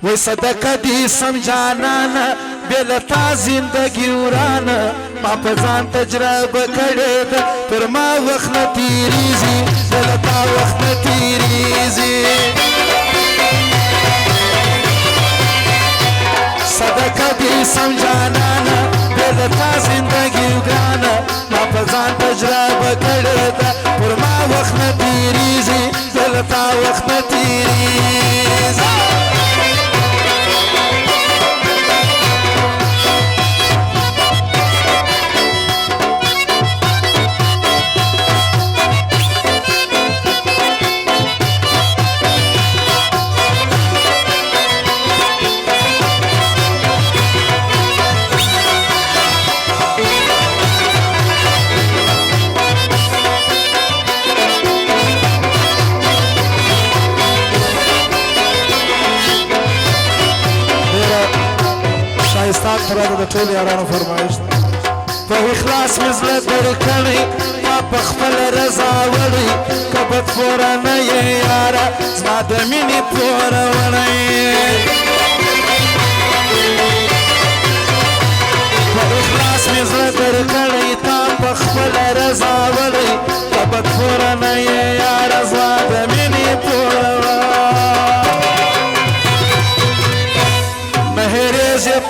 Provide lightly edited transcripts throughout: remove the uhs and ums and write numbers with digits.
وای صدقه دي سم جانانا بیلتا زندگی ورانا ما په ځان تجربه کړې ده پر ما وخت نه تیریږي بیلتا وخت نه تیریږي صدقه دي سم جانانا بیلتا زندگی ورانا ما په ځان تجربه کړې ده پر ما وخت نه تیریږي بیلتا وخت نه تیریږي شایستان پراده د ټولو یارانو فرمایش په اخلاص مې زړه درکړی ما په خپل رضا وړی که بد فوره نه یې یاره زما د مینې پوره وړی په اخلاص مې زړه درکړی تا په خپل رضا وړی که بد فوره نه یې یاره زما د مینې پوره وړی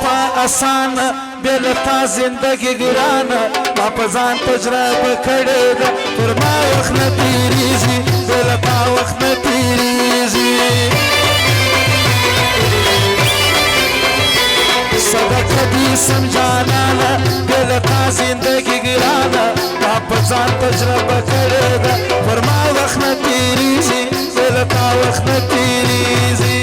پا آسان بیلتا زندگی گرانا ما په ځان تجربه کړې ده پر ما وخت نه تیریږي بیلتا وخت نه تیریږي صدقه دي سم جانانا بیلتا زندگی گرانا ما په ځان تجربه کړې ده پر ما وخت نه تیریږي بیلتا وخت نه تیریږي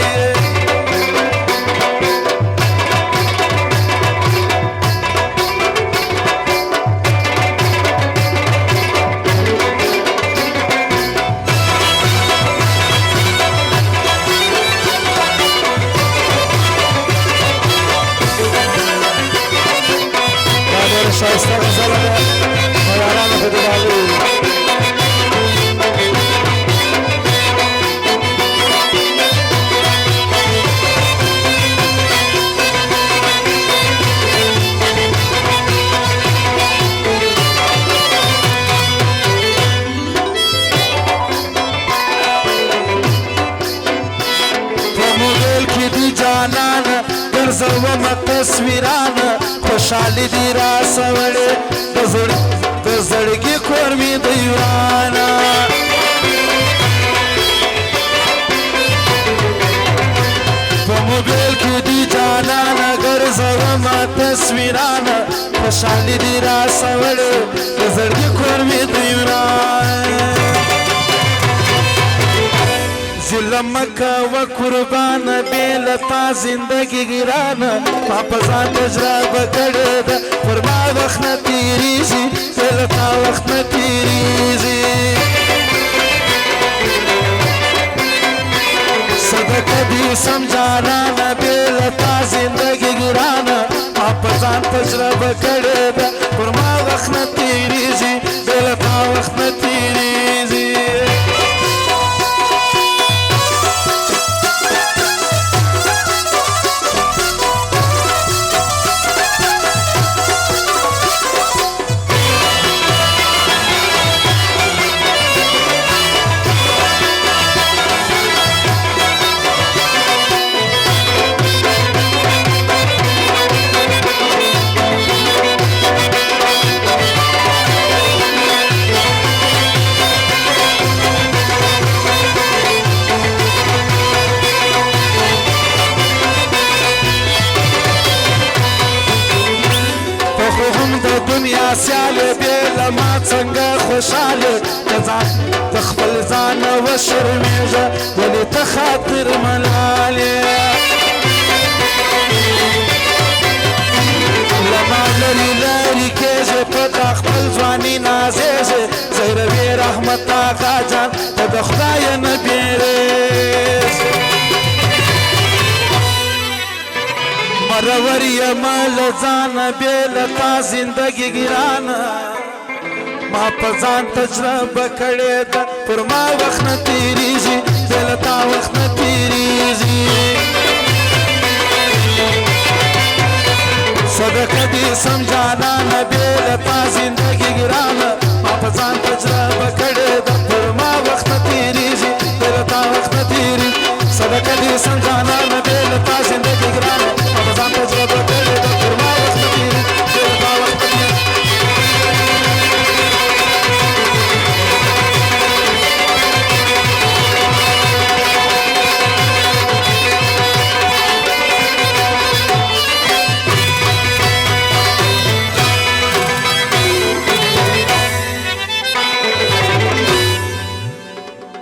شایسته غزله ده په یارانو په دیوالو په موبایل کې دي جانانه ګرځومه تصویرانه خوشحالی دی را سوڑے د زړګي کور می دیوانا په موبایل کې دی جانانا ګرځومه تصویرانه خوشحالی دی را سوڑے د زړګي کور می دیوانا ظلمکا و قربان بیلتا زندگی گرانا ما په ځان تجربه کړې ده پر ما وخت نه تیریږي بیلتا وخت نه تیریږي صدقه دي سم جانانا بیلتا زندگی گرانا ما په ځان تجربه کړې ده پر ما وخت نه تیریږي بیلتا وخت نه تیریږي دنیا سیاله بیله ما څنګه خوشحاله د خپل ځان وشرمېږه ولې ته خاطر ملالې له ما لرې لرې کېږې په تا خپل ځواني نازېږې زیروي رحمت آقا جان ته د خدایه نه بیرېږې مرور یما له ځانه بېله تا زندګي ګرانه ما په ځان تجربه کړې ده پر ما وخت نه تېرېږي بېله تا وخت نه تېرېږي کدی سم جانان بے لتا زندگی